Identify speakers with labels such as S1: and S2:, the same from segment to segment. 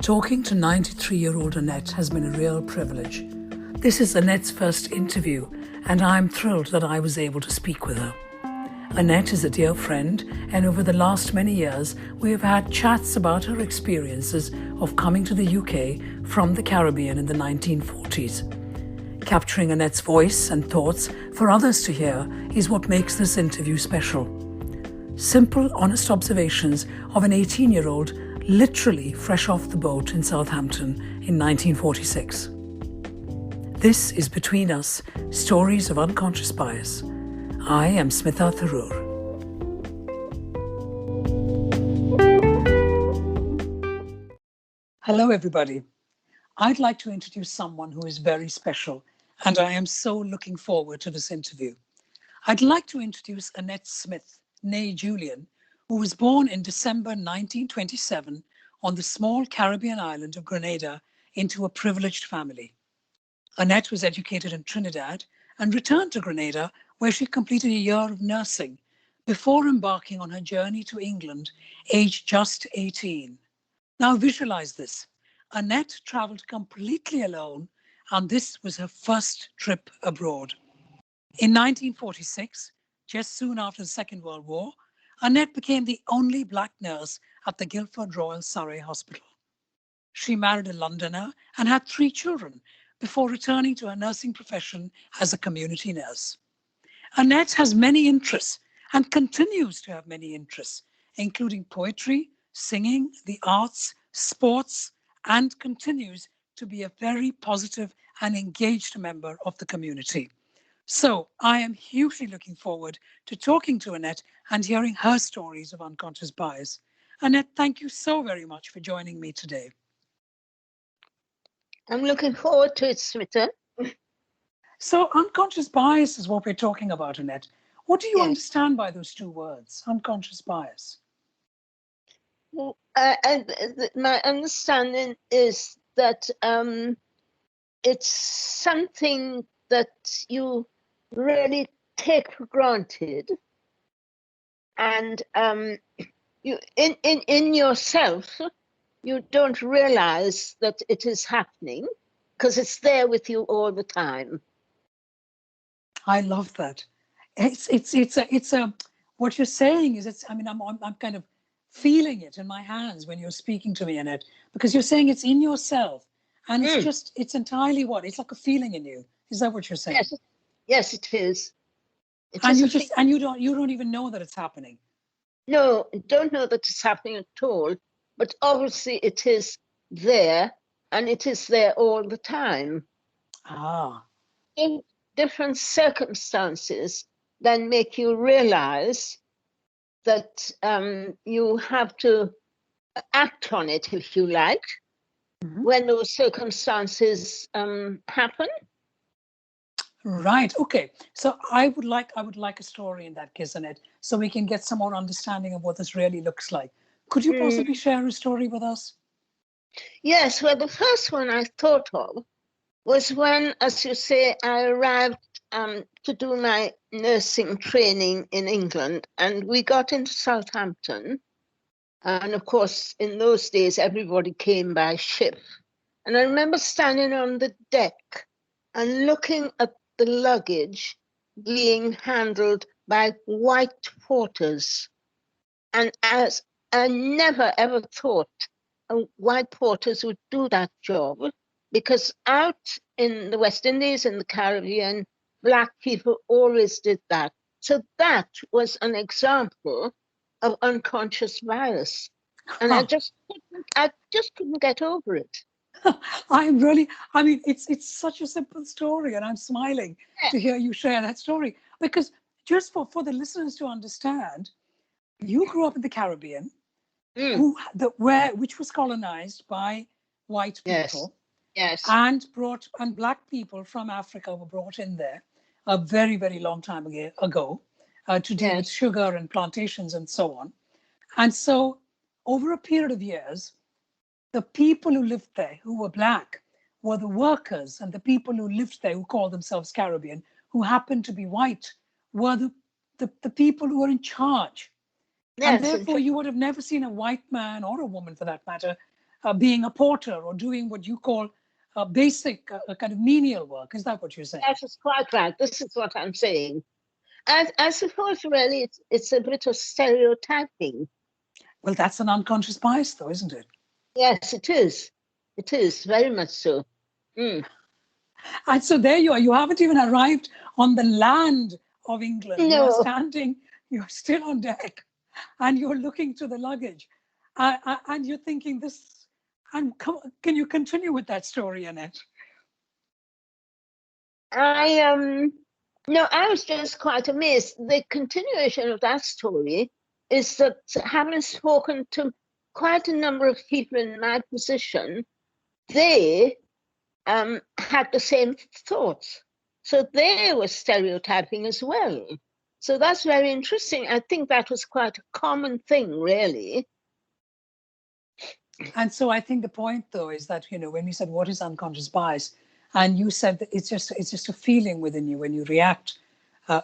S1: Talking to 93-year-old Annette has been a real privilege. This is Annette's first interview, and I'm thrilled that I was able to speak with her. Annette is a dear friend, and over the last many years, we have had chats about her experiences of coming to the UK from the Caribbean in the 1940s. Capturing Annette's voice and thoughts for others to hear is what makes this interview special. Simple, honest observations of an 18-year-old literally fresh off the boat in Southampton in 1946. This is Between Us, Stories of Unconscious Bias. I am Smita Tharoor. Hello, everybody. I'd like to introduce someone who is very special, and I am so looking forward to this interview. I'd like to introduce Annette Smith, née Julien, who was born in December 1927 on the small Caribbean island of Grenada into a privileged family. Annette was educated in Trinidad and returned to Grenada, where she completed a year of nursing before embarking on her journey to England, aged just 18. Now visualize this. Annette traveled completely alone, and this was her first trip abroad. In 1946, just soon after the Second World War, Annette became the only Black nurse at the Guildford Royal Surrey Hospital. She married a Londoner and had 3 children before returning to her nursing profession as a community nurse. Annette has many interests and continues to have many interests, including poetry, singing, the arts, sports, and continues to be a very positive and engaged member of the community. So I am hugely looking forward to talking to Annette and hearing her stories of unconscious bias. Annette, thank you so very much for joining me today.
S2: I'm looking forward to it, Smita.
S1: So unconscious bias is what we're talking about, Annette. What do you understand by those 2 words, unconscious bias?
S2: Well, my understanding is that it's something that you really take for granted, and you in yourself you don't realize that it is happening because it's there with you all the time.
S1: I love that. It's a what you're saying is I'm kind of feeling it in my hands when you're speaking to me, Annette, because you're saying it's in yourself, and it's entirely it's like a feeling in you. Is that what you're saying?
S2: Yes, it is.
S1: You don't even know that it's happening.
S2: No, I don't know that it's happening at all, but obviously it is there, and it is there all the time. In different circumstances then make you realize that you have to act on it, if you like, when those circumstances happen.
S1: Right. Okay. So I would like a story in that case, Annette, so we can get some more understanding of what this really looks like. Could you possibly share a story with us?
S2: Yes. Well, the first one I thought of was when, as you say, I arrived to do my nursing training in England, and we got into Southampton. And of course, in those days, everybody came by ship. And I remember standing on the deck and looking at the luggage being handled by white porters. And as I never ever thought white porters would do that job, because out in the West Indies and the Caribbean, Black people always did that. So that was an example of unconscious bias. And I just couldn't get over it.
S1: It's such a simple story, and I'm smiling to hear you share that story, because just for the listeners to understand, you grew up in the Caribbean, which was colonized by white people.
S2: Yes.
S1: And Black people from Africa were brought in there a very, very long time ago to deal with sugar and plantations and so on. And so over a period of years, the people who lived there who were Black were the workers, and the people who lived there who called themselves Caribbean, who happened to be white, were the people who were in charge. And therefore, you would have never seen a white man, or a woman for that matter, being a porter or doing what you call basic kind of menial work. Is that what you're saying?
S2: That is quite right. This is what I'm saying. I suppose really it's a bit of stereotyping.
S1: Well, that's an unconscious bias, though, isn't it?
S2: Yes, it is. It is, very much so. Mm.
S1: And so there you are. You haven't even arrived on the land of England. You are
S2: No,
S1: standing, you're still on deck, and you're looking to the luggage. And you're thinking this, and can you continue with that story, Annette?
S2: no, I was just quite amazed. The continuation of that story is that having spoken to quite a number of people in my position, they had the same thoughts. So they were stereotyping as well. So that's very interesting. I think that was quite a common thing, really.
S1: And so I think the point, though, is that, when we said what is unconscious bias, and you said that it's just a feeling within you when you react,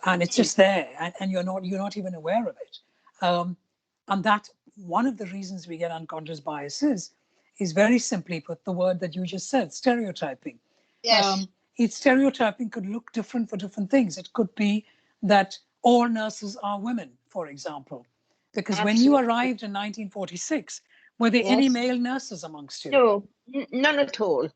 S1: and it's just there, and you're not even aware of it. And that one of the reasons we get unconscious biases is very simply put the word that you just said, stereotyping.
S2: Yes.
S1: It's stereotyping could look different for different things. It could be that all nurses are women, for example, because when you
S2: Absolutely.
S1: arrived in 1946, were there any
S2: Yes.
S1: male nurses amongst you?
S2: No, none at all.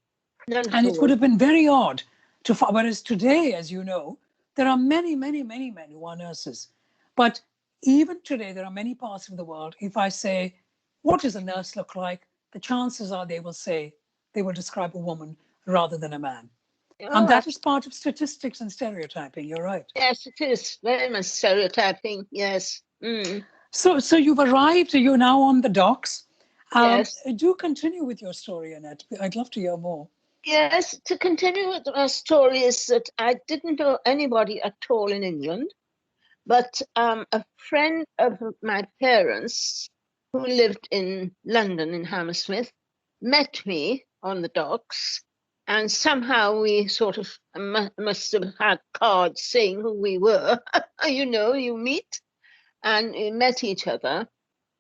S2: None at
S1: And it would
S2: all.
S1: have been very odd to find, whereas today, as you know, there are many, many, many men who are nurses. But even today, there are many parts of the world. If I say, what does a nurse look like? The chances are they will describe a woman rather than a man. And
S2: Oh,
S1: that is part of statistics and stereotyping. You're right.
S2: yes, it is very much stereotyping. Yes. Mm.
S1: So you've arrived. You're now on the docks.
S2: Yes.
S1: Do continue with your story, Annette. I'd love to hear more.
S2: Yes, to continue with my story is that I didn't know anybody at all in England, but a friend of my parents who lived in London in Hammersmith met me on the docks, and somehow we sort of must have had cards saying who we were. You meet, and we met each other,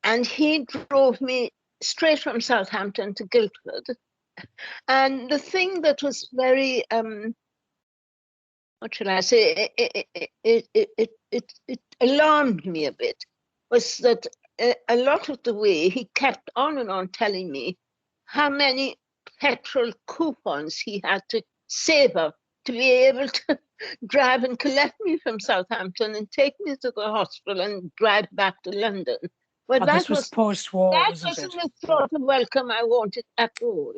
S2: and he drove me straight from Southampton to Guildford. And the thing that was very, what should I say, it alarmed me a bit was that a lot of the way he kept on and on telling me how many petrol coupons he had to save up to be able to drive and collect me from Southampton and take me to the hospital and drive back to London. But
S1: This was post-war,
S2: that
S1: wasn't
S2: wasn't
S1: it?
S2: the sort of welcome I wanted at all.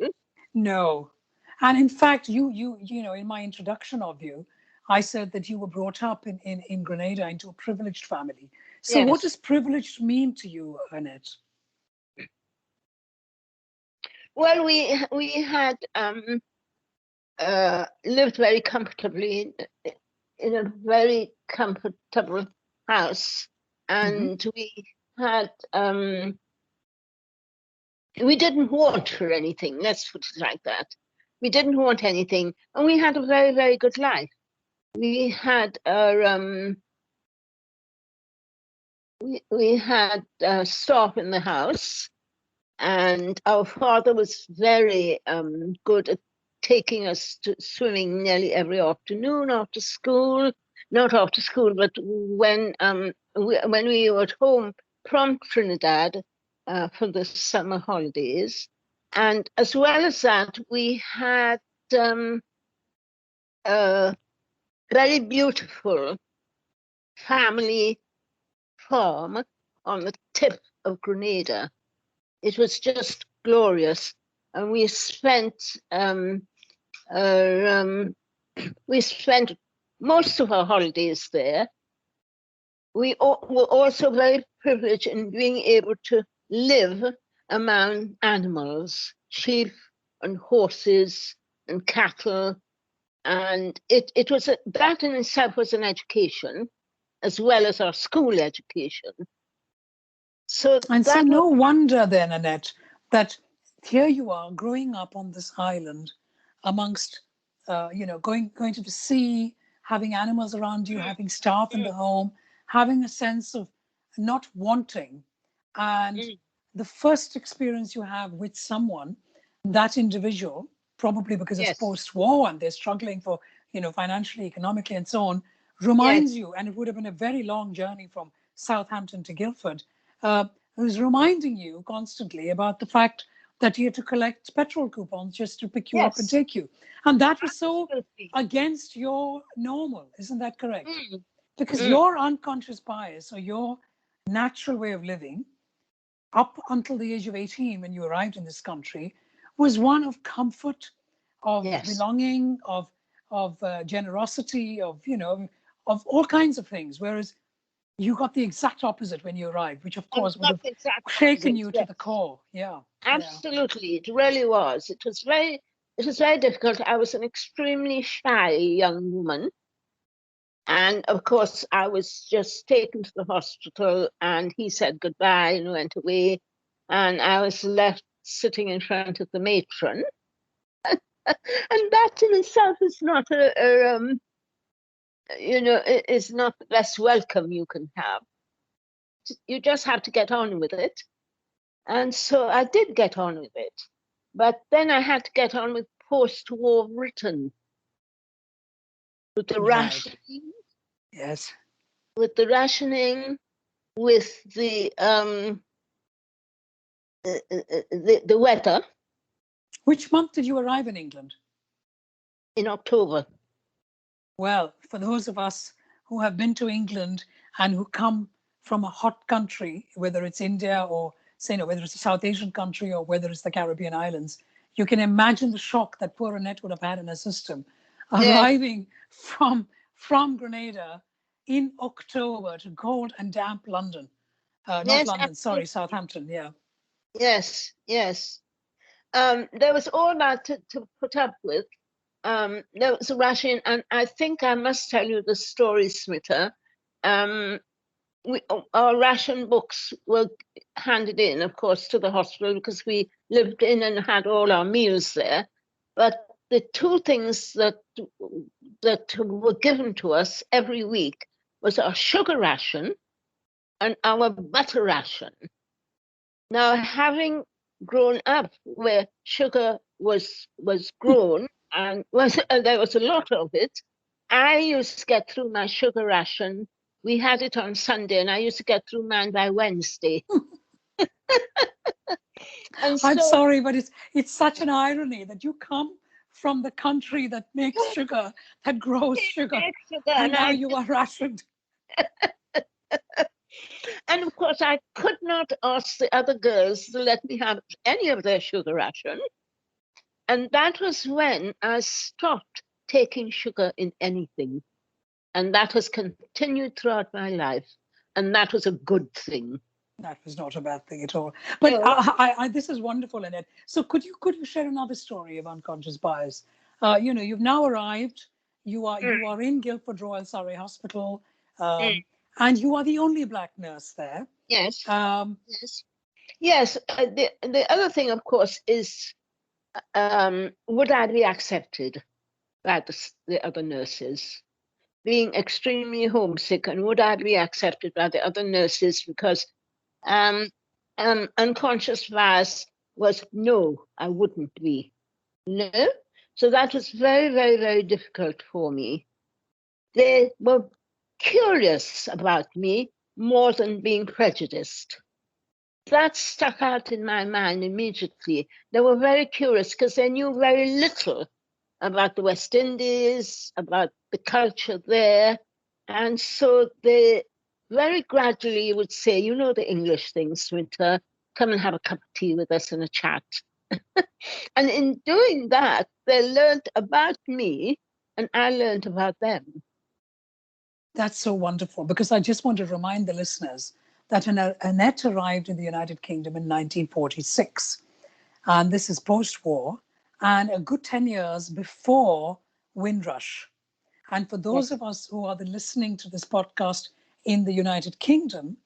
S1: No. And in fact, in my introduction of you, I said that you were brought up in Grenada into a privileged family. So what
S2: Yes.
S1: does privileged mean to you, Annette?
S2: Well, we had lived very comfortably in a very comfortable house, and we had we didn't want for anything. Let's put it like that. We didn't want anything, and we had a very, very good life. We had our we had staff in the house, and our father was very good at taking us to swimming nearly every afternoon after school. Not after school, but when we were at home from Trinidad for the summer holidays. And as well as that, we had a very beautiful family farm on the tip of Grenada. It was just glorious, and we spent most of our holidays there. We were also very privileged in being able to live among animals, sheep and horses and cattle, and it was that in itself was an education, as well as our school education. So
S1: no wonder then, Annette, that here you are growing up on this island amongst, going to the sea, having animals around you, having staff in the home, having a sense of not wanting, and the first experience you have with someone, that individual, probably because it's
S2: Yes.
S1: post-war and they're struggling for, financially, economically, and so on,
S2: Yes.
S1: reminds you, and it would have been a very long journey from Southampton to Guildford, it was reminding you constantly about the fact that you had to collect petrol coupons just to pick you up and
S2: Yes.
S1: take you. And that was so
S2: Absolutely.
S1: against your normal, isn't that correct?
S2: Mm.
S1: Because
S2: Mm.
S1: your unconscious bias or your natural way of living up until the age of 18 when you arrived in this country was one of comfort, of
S2: Yes.
S1: belonging, of generosity, of all kinds of things. Whereas you got the exact opposite when you arrived, which of course would
S2: Not
S1: have
S2: the exact
S1: shaken
S2: opposite.
S1: you to
S2: Yes.
S1: the core. Yeah.
S2: Absolutely. It really was. It was very difficult. I was an extremely shy young woman. And of course, I was just taken to the hospital and he said goodbye and went away. And I was left sitting in front of the matron. And that in itself is not is not the best welcome you can have. You just have to get on with it. And so I did get on with it. But then I had to get on with post-war Britain, with the
S1: Right.
S2: rationing,
S1: Yes.
S2: with the rationing, with the weather
S1: Which month did you arrive in England?
S2: in October.
S1: Well, for those of us who have been to England and who come from a hot country, whether it's India or whether it's a South Asian country or whether it's the Caribbean islands, you can imagine the shock that poor Annette would have had in her system,
S2: Yes,
S1: arriving from Grenada in October to cold and damp London. Not
S2: yes,
S1: London, sorry,
S2: absolutely.
S1: Southampton. Yeah.
S2: Yes, yes. There was all that to put up with. There was a ration, and I think I must tell you the story, Smita. Our ration books were handed in, of course, to the hospital because we lived in and had all our meals there. But the two things that were given to us every week was our sugar ration and our butter ration. Now, having grown up where sugar was grown and there was a lot of it, I used to get through my sugar ration. We had it on Sunday, and I used to get through mine by Wednesday. And
S1: I'm
S2: so,
S1: sorry, but it's such an irony that you come from the country that makes sugar, that grows sugar,
S2: sugar,
S1: and now you are rationed.
S2: and of course, I could not ask the other girls to let me have any of their sugar ration. And that was when I stopped taking sugar in anything. And that has continued throughout my life. And that was a good thing.
S1: That was not a bad thing at all. But
S2: No.
S1: this is wonderful, Annette. So could you share another story of unconscious bias? You've now arrived. You are in Guildford Royal Surrey Hospital,
S2: Mm.
S1: and you are the only Black nurse there.
S2: Yes.
S1: Um,
S2: Yes. Yes. The other thing, of course, is would I be accepted by the other nurses? Being extremely homesick, and would I be accepted by the other nurses? Because unconscious bias was no, I wouldn't be. No. So that was very, very, very difficult for me. They were curious about me more than being prejudiced. That stuck out in my mind immediately. They were very curious because they knew very little about the West Indies, about the culture there. And so they very gradually would say, you know, the English thing, Smita, come and have a cup of tea with us and a chat. And in doing that, they learned about me and I learned about them.
S1: That's so wonderful, because I just want to remind the listeners that Annette arrived in the United Kingdom in 1946, and this is post-war, and a good 10 years before Windrush. And for those
S2: Yes.
S1: of us who are listening to this podcast in the United Kingdom,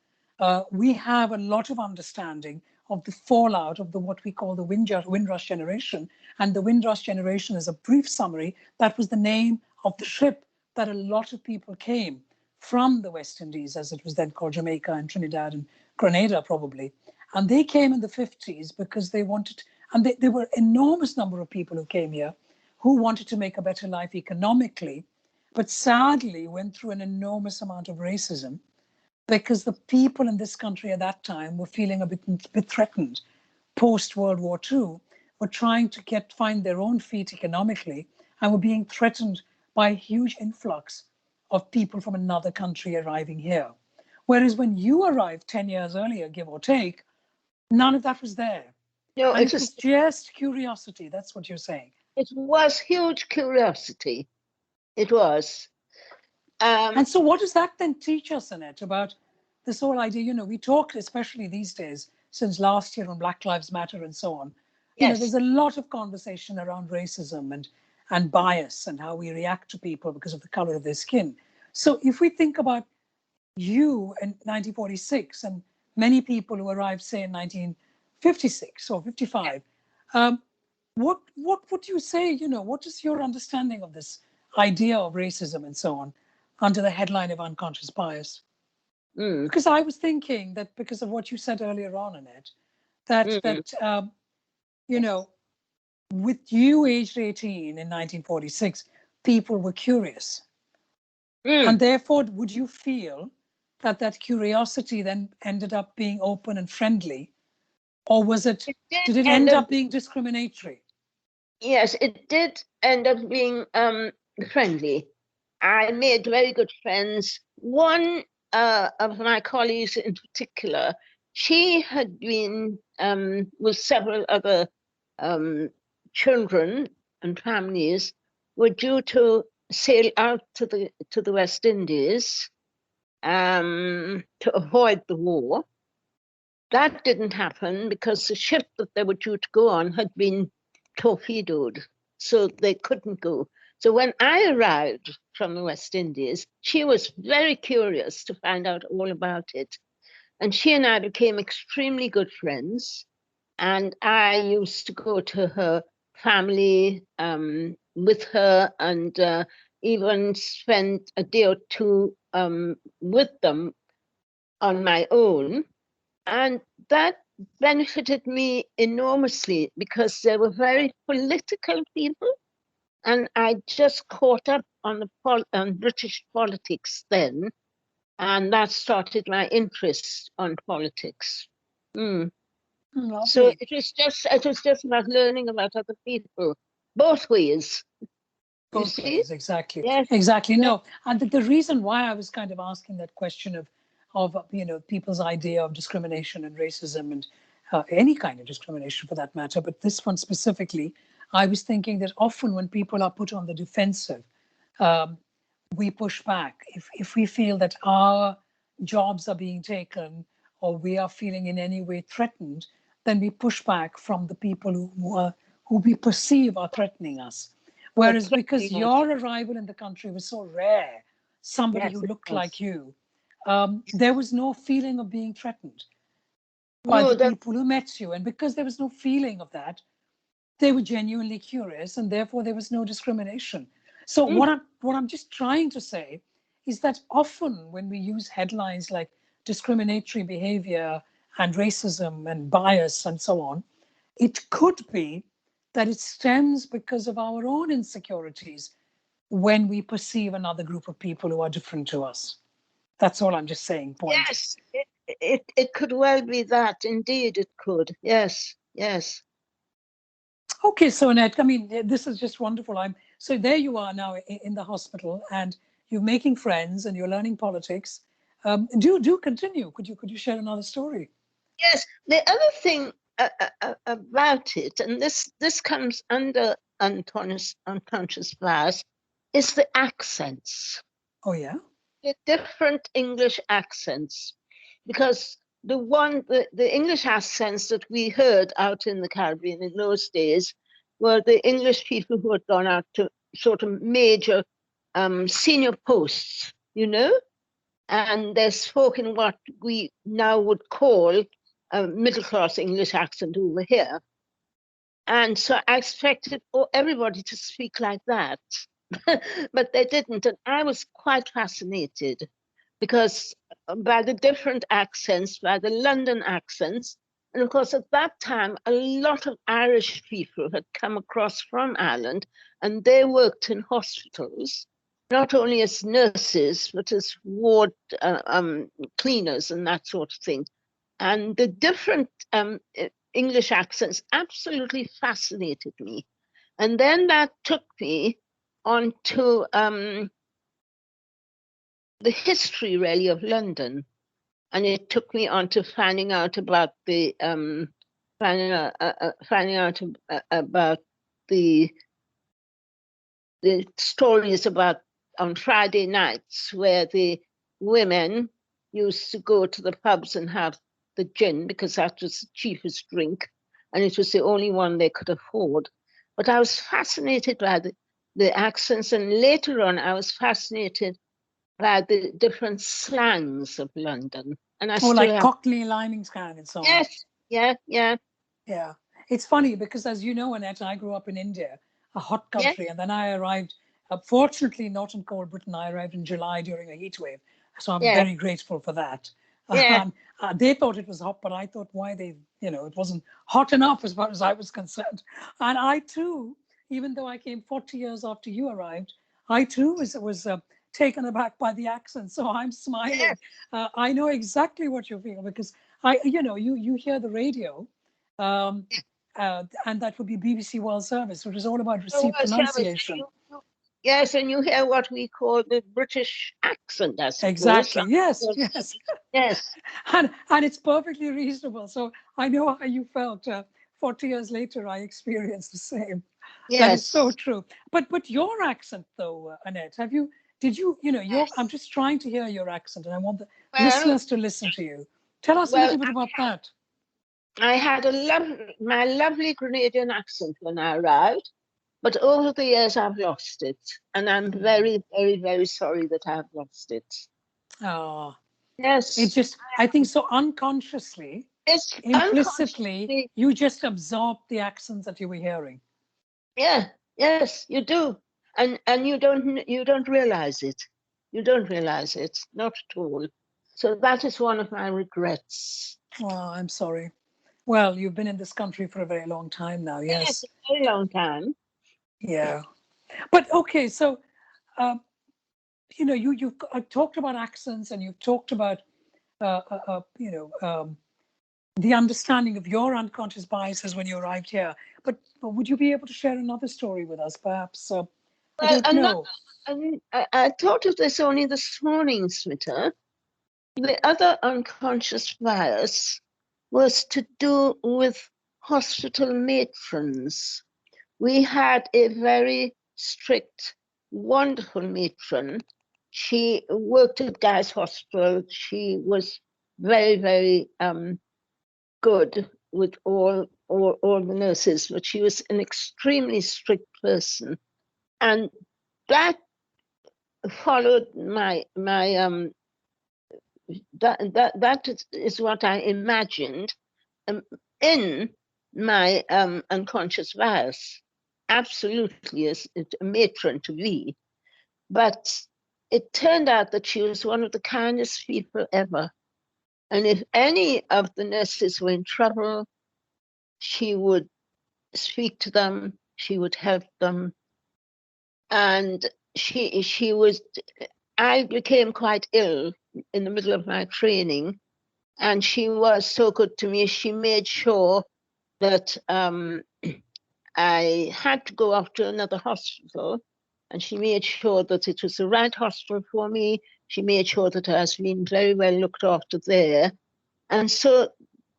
S1: we have a lot of understanding of the fallout of what we call the Windrush generation. And the Windrush generation is a brief summary. That was the name of the ship that a lot of people came from the West Indies, as it was then called, Jamaica and Trinidad and Grenada, probably. And they came in the 50s because they wanted, and there were enormous number of people who came here who wanted to make a better life economically, but sadly went through an enormous amount of racism because the people in this country at that time were feeling a bit threatened. Post World War II, were trying to find their own feet economically and were being threatened by a huge influx of people from another country arriving here. Whereas when you arrived 10 years earlier, give or take, none of that was there.
S2: No,
S1: And it was just curiosity. That's what you're saying.
S2: It was huge curiosity. It was.
S1: And so what does that then teach us, Annette, about this whole idea? You know, we talk, especially these days, since last year on Black Lives Matter and so on, you know, there's a lot of conversation around racism and bias and how we react to people because of the color of their skin. So if we think about you in 1946 and many people who arrived, say, in 1956 or 55, what would you say, you know, what is your understanding of this idea of racism and so on under the headline of unconscious bias? Because I was thinking that because of what you said earlier on, Annette, that you know, with you aged 18 in 1946, people were curious. And therefore, would you feel that that curiosity then ended up being open and friendly? Or was did it end up being discriminatory?
S2: Yes, it did end up being friendly. I made very good friends. One of my colleagues in particular, she had been with several other children and families were due to sail out to the West Indies to avoid the war. That didn't happen because the ship that they were due to go on had been torpedoed, so they couldn't go. So when I arrived from the West Indies, she was very curious to find out all about it. And she and I became extremely good friends. And I used to go to her family with her and even spend a day or two with them on my own. And that benefited me enormously because they were very political people. And I just caught up on British politics then. And that started my interest on politics. So it was just about learning about other people, both ways.
S1: Both ways, exactly.
S2: Yes.
S1: Exactly. No, and the reason why I was kind of asking that question of you know, people's idea of discrimination and racism and any kind of discrimination for that matter, but this one specifically, I was thinking that often when people are put on the defensive, we push back. If we feel that our jobs are being taken or we are feeling in any way threatened, then we push back from the people who we perceive are threatening us. Whereas because your arrival in the country was so rare, somebody who looked like you, there was no feeling of being threatened by the people who met you. And because there was no feeling of that, they were genuinely curious and therefore there was no discrimination. So what I'm just trying to say is that often when we use headlines like discriminatory behavior and racism and bias and so on, it could be that it stems because of our own insecurities when we perceive another group of people who are different to us. That's all I'm just saying. Point.
S2: Yes, it could well be that. Indeed, it could. Yes, yes.
S1: Okay, so Annette, I mean, this is just wonderful. So there you are now in the hospital, and you're making friends, and you're learning politics. Do continue. Could you share another story?
S2: Yes. The other thing about it, and this comes under unconscious bias, is the accents.
S1: Oh yeah.
S2: The different English accents, because the English accents that we heard out in the Caribbean in those days were the English people who had gone out to sort of major senior posts, you know, and they spoke in what we now would call a middle-class English accent over here. And so I expected everybody to speak like that, but they didn't. And I was quite fascinated because by the different accents, by the London accents, And of course, at that time, a lot of Irish people had come across from Ireland, and they worked in hospitals, not only as nurses, but as ward cleaners and that sort of thing. And the different English accents absolutely fascinated me. And then that took me on to the history, really, of London. And it took me on to finding out about the about the stories about on Friday nights where the women used to go to the pubs and have the gin because that was the cheapest drink, and it was the only one they could afford. But I was fascinated by the accents, and later on I was fascinated by the different slangs of London. And I still
S1: like
S2: have.
S1: Cockney, Liming Scan and so on.
S2: Yes, yeah.
S1: It's funny because, as you know, Annette, I grew up in India, a hot country,
S2: Yes.
S1: and then I arrived, fortunately not in cold Britain, I arrived in July during a heat wave. So I'm
S2: Yeah.
S1: very grateful for that.
S2: Yeah.
S1: They thought it was hot, but I thought it wasn't hot enough as far as I was concerned. And I too, even though I came 40 years after you arrived, I too was taken aback by the accent. So I'm smiling.
S2: Yes.
S1: I know exactly what you feel because you hear the radio. Um, and that would be BBC World Service, which is all about received pronunciation.
S2: Yes, and you hear what we call the British accent, I suppose.
S1: Exactly. Yes.
S2: Yes.
S1: And it's perfectly reasonable. So I know how you felt. 40 years later, I experienced the same.
S2: Yes.
S1: That is so true. But your accent, though, Annette, I'm just trying to hear your accent, and I want the listeners to listen to you. Tell us a little bit about that.
S2: I had my lovely Grenadian accent when I arrived, but over the years I've lost it, and I'm very, very, very sorry that I've lost it.
S1: Oh,
S2: yes.
S1: It just, I think, so unconsciously, implicitly, you just absorbed the accents that you were hearing.
S2: Yeah. Yes, you do, and you don't realize it. You don't realize it, not at all. So that is one of my regrets.
S1: Oh, I'm sorry. Well, you've been in this country for a very long time now. Yes,
S2: a very long time.
S1: Yeah, but okay. So, you've talked about accents, and you've talked about, the understanding of your unconscious biases when you arrived here. But would you be able to share another story with us, perhaps? I don't know.
S2: I thought of this only this morning, Smita. The other unconscious bias was to do with hospital matrons. We had a very strict, wonderful matron. She worked at Guy's Hospital. She was very, very good with all the nurses, but she was an extremely strict person. And that followed that is what I imagined in my unconscious bias. Absolutely, as a matron to be, but it turned out that she was one of the kindest people ever. And if any of the nurses were in trouble, she would speak to them. She would help them, and I became quite ill in the middle of my training, and she was so good to me. She made sure that I had to go off to another hospital, and she made sure that it was the right hospital for me. She made sure that I was being very well looked after there. And so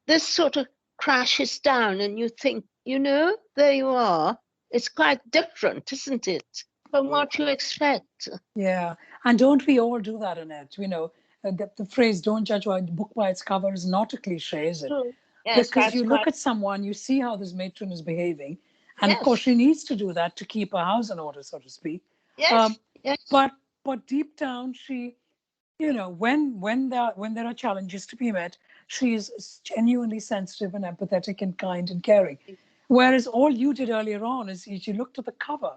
S2: this sort of crashes down, and you think, there you are. It's quite different, isn't it, from what you expect?
S1: Yeah. And don't we all do that, Annette? The phrase, don't judge a book by its cover, is not a cliche, is it?
S2: Yes,
S1: because you look at someone, you see how this matron is behaving. And of course, she needs to do that to keep her house in order, so to speak.
S2: Yes.
S1: But deep down, she, when there are challenges to be met, she is genuinely sensitive and empathetic and kind and caring. Whereas all you did earlier on is you looked at the cover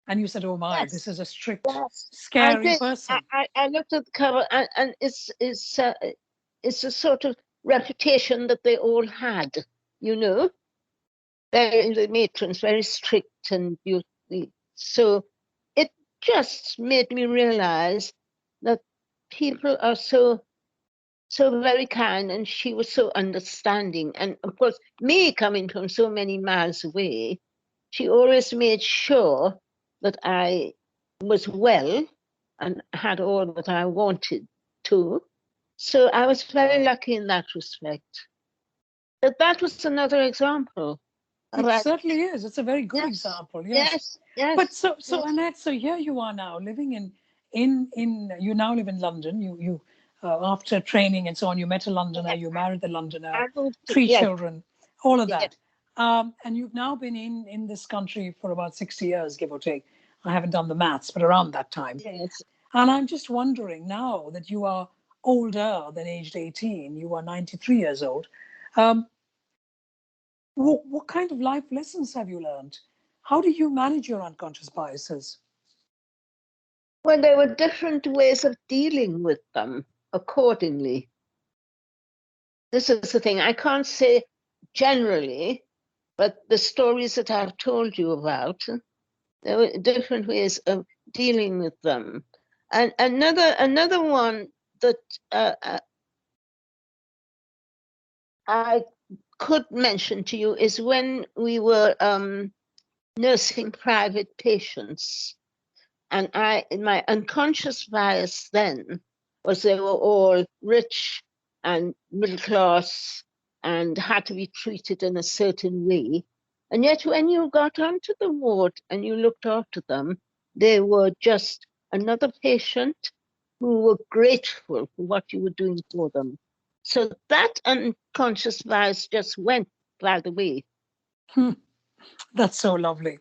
S1: and you said, oh my, this is a strict, scary person.
S2: I looked at the cover, and it's a sort of reputation that they all had, you know. The matrons very strict and beautiful. So it just made me realize that people are so very kind, and she was so understanding. And of course, me coming from so many miles away, she always made sure that I was well and had all that I wanted to. So I was very lucky in that respect. But that was another example.
S1: It certainly is. It's a very good example. Yes. But so Annette, so here you are now living in you now live in London. You after training and so on, you met a Londoner, you married the Londoner, 3 children, all of that. And you've now been in this country for about 60 years, give or take. I haven't done the maths, but around that time.
S2: Yes.
S1: And I'm just wondering now that you are older than aged 18, you are 93 years old. What kind of life lessons have you learned? How do you manage your unconscious biases?
S2: Well, there were different ways of dealing with them accordingly. This is the thing. I can't say generally, but the stories that I've told you about, there were different ways of dealing with them. And another one that I could mention to you is when we were nursing private patients. And my unconscious bias then was they were all rich and middle class and had to be treated in a certain way. And yet when you got onto the ward and you looked after them, they were just another patient who were grateful for what you were doing for them. So that unconscious bias just went by the way.
S1: That's so lovely.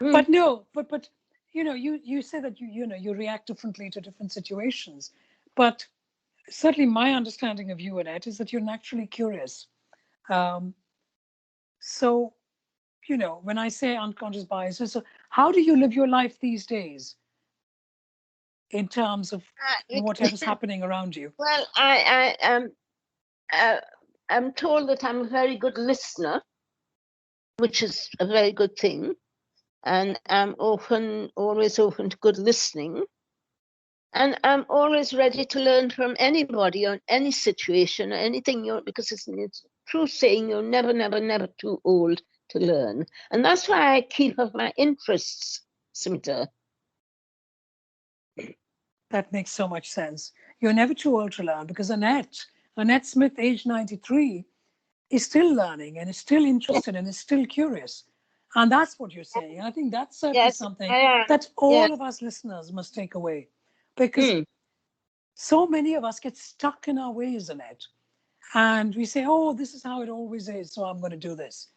S1: But no, but you know, you say that you react differently to different situations. But certainly my understanding of you, Annette, is that you're naturally curious. So, you know, when I say unconscious biases, so how do you live your life these days in terms of whatever's happening around you?
S2: Well, I'm told that I'm a very good listener, which is a very good thing. And I'm always open to good listening. And I'm always ready to learn from anybody on any situation or anything, because it's true saying you're never too old to learn. And that's why I keep up my interests, Smita.
S1: That makes so much sense. You're never too old to learn, because Annette Smith, age 93, is still learning and is still interested and is still curious. And that's what you're saying. I think that's certainly something that all of us listeners must take away. Because so many of us get stuck in our ways, Annette. And we say, oh, this is how it always is, so I'm going to do this.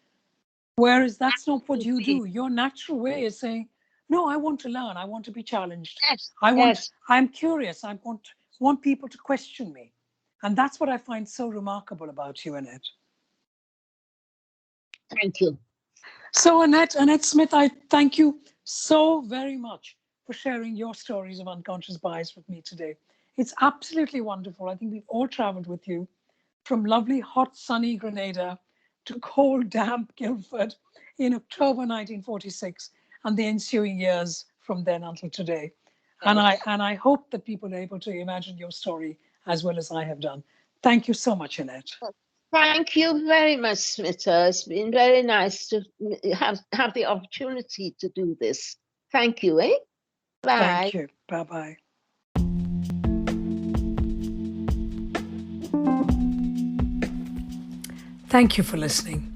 S1: Whereas that's not what you do. Your natural way is saying, no, I want to learn. I want to be challenged. I'm curious. I want people to question me. And that's what I find so remarkable about you, Annette.
S2: Thank you.
S1: So Annette Smith, I thank you so very much for sharing your stories of unconscious bias with me today. It's absolutely wonderful. I think we've all traveled with you from lovely, hot, sunny Grenada to cold, damp Guildford in October 1946 and the ensuing years from then until today. And I hope that people are able to imagine your story as well as I have done. Thank you so much, Annette.
S2: Thank you very much, Smita. It's been very nice to have the opportunity to do this. Thank you, eh? Bye.
S1: Thank you. Bye-bye. Thank you for listening.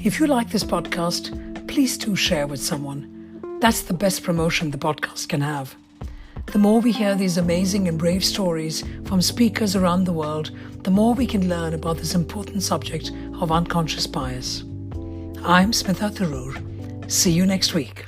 S1: If you like this podcast, please do share with someone. That's the best promotion the podcast can have. The more we hear these amazing and brave stories from speakers around the world, the more we can learn about this important subject of unconscious bias. I'm Smita Tharoor. See you next week.